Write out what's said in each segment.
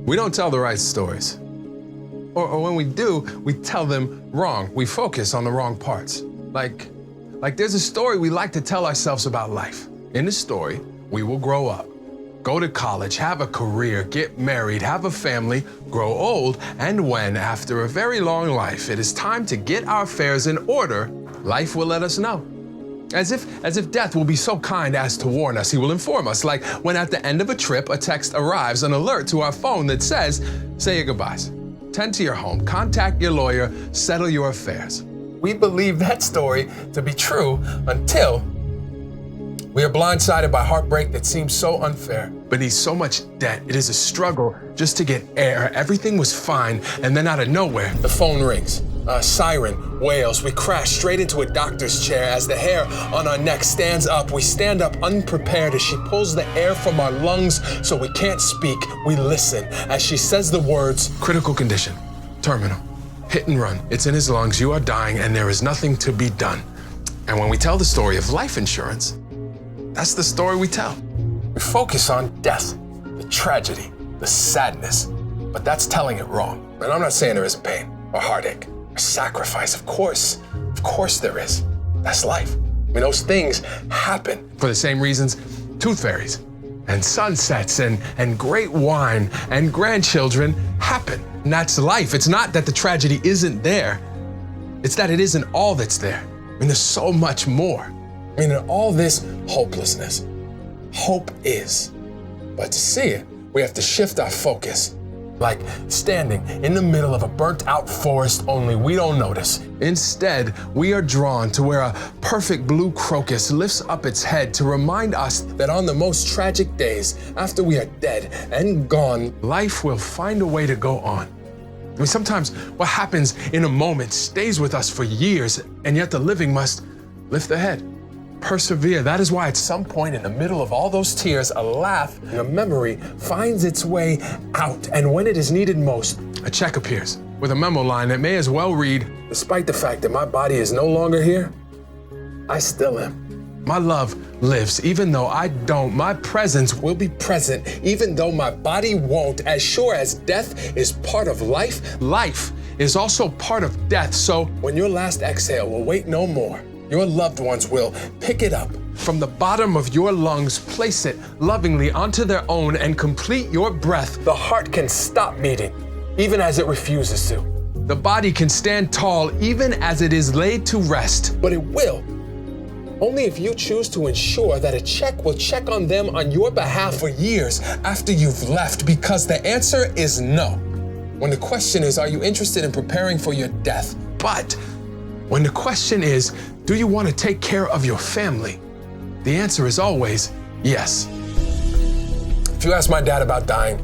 We don't tell the right stories. Or when we do, we tell them wrong. We focus on the wrong parts. Like there's a story we like to tell ourselves about life. In the story, we will grow up, go to college, have a career, get married, have a family, grow old, and when, after a very long life, it is time to get our affairs in order, life will let us know. As if death will be so kind as to warn us. He will inform us, like when at the end of a trip, a text arrives, an alert to our phone that says, say your goodbyes, tend to your home, contact your lawyer, settle your affairs. We believe that story to be true until we are blindsided by heartbreak that seems so unfair. Beneath so much debt, it is a struggle just to get air. Everything was fine, and then out of nowhere, the phone rings. A siren wails. We crash straight into a doctor's chair. As the hair on our neck stands up, we stand up unprepared as she pulls the air from our lungs so we can't speak. We listen as she says the words, critical condition, terminal, hit and run. It's in his lungs, you are dying, and there is nothing to be done. And when we tell the story of life insurance, that's the story we tell. We focus on death, the tragedy, the sadness, but that's telling it wrong. And I'm not saying there isn't pain or heartache. Sacrifice, of course there is. That's life. I mean, those things happen for the same reasons tooth fairies and sunsets and great wine and grandchildren happen. And that's life. It's not that the tragedy isn't there. It's that it isn't all that's there. I mean, there's so much more. I mean, in all this hopelessness, hope is. But to see it, we have to shift our focus. Like standing in the middle of a burnt out forest, only we don't notice. Instead, we are drawn to where a perfect blue crocus lifts up its head to remind us that on the most tragic days, after we are dead and gone, life will find a way to go on. I mean, sometimes what happens in a moment stays with us for years, and yet the living must lift their head. Persevere. That is why at some point in the middle of all those tears, a laugh and a memory finds its way out. And when it is needed most, a check appears with a memo line that may as well read, despite the fact that my body is no longer here, I still am. My love lives. Even though I don't, my presence will be present. Even though my body won't, as sure as death is part of life, life is also part of death. So when your last exhale will wait no more, your loved ones will pick it up from the bottom of your lungs, place it lovingly onto their own, and complete your breath. The heart can stop beating, even as it refuses to. The body can stand tall, even as it is laid to rest. But it will, only if you choose to ensure that a check will check on them on your behalf for years after you've left, because the answer is no. When the question is, are you interested in preparing for your death? But when the question is, do you want to take care of your family? The answer is always yes. If you ask my dad about dying,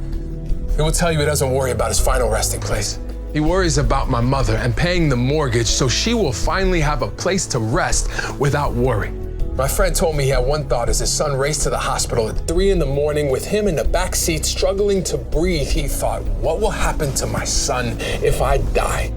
he will tell you he doesn't worry about his final resting place. He worries about my mother and paying the mortgage so she will finally have a place to rest without worry. My friend told me he had one thought as his son raced to the hospital at 3 a.m. with him in the back seat struggling to breathe. He thought, what will happen to my son if I die?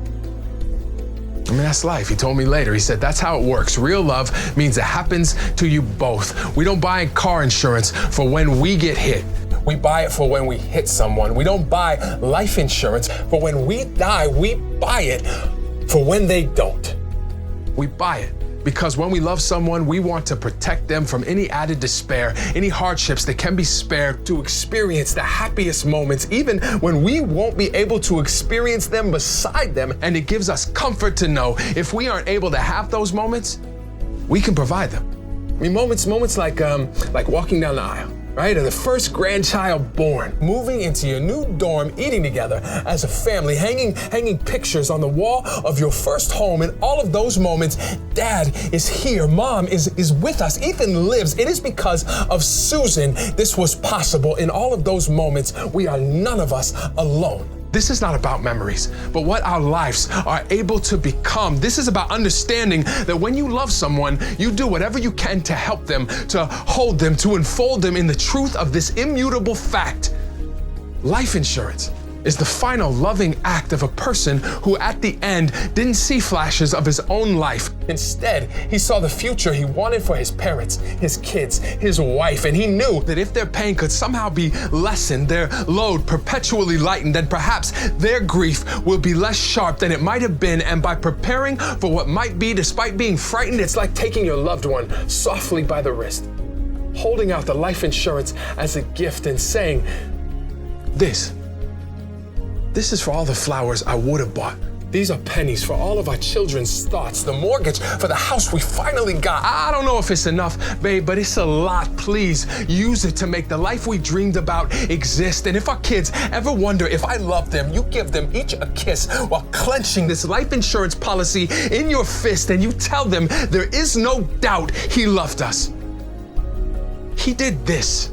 I mean, that's life. He told me later. He said, that's how it works. Real love means it happens to you both. We don't buy car insurance for when we get hit. We buy it for when we hit someone. We don't buy life insurance for when we die. We buy it for when they don't. We buy it because when we love someone, we want to protect them from any added despair, any hardships that can be spared, to experience the happiest moments, even when we won't be able to experience them beside them. And it gives us comfort to know if we aren't able to have those moments, we can provide them. I mean, moments like walking down the aisle, right? Or the first grandchild born, moving into your new dorm, eating together as a family, hanging pictures on the wall of your first home. In all of those moments, Dad is here, Mom is with us, Ethan lives. It is because of Susan this was possible. In all of those moments, we are none of us alone. This is not about memories, but what our lives are able to become. This is about understanding that when you love someone, you do whatever you can to help them, to hold them, to enfold them in the truth of this immutable fact. Life insurance is the final loving act of a person who at the end didn't see flashes of his own life. Instead, he saw the future he wanted for his parents, his kids, his wife, and he knew that if their pain could somehow be lessened, their load perpetually lightened, then perhaps their grief will be less sharp than it might have been. And by preparing for what might be, despite being frightened, it's like taking your loved one softly by the wrist, holding out the life insurance as a gift and saying, This is for all the flowers I would have bought. These are pennies for all of our children's thoughts, the mortgage for the house we finally got. I don't know if it's enough, babe, but it's a lot. Please use it to make the life we dreamed about exist. And if our kids ever wonder if I love them, you give them each a kiss while clenching this life insurance policy in your fist, and you tell them there is no doubt he loved us. He did this.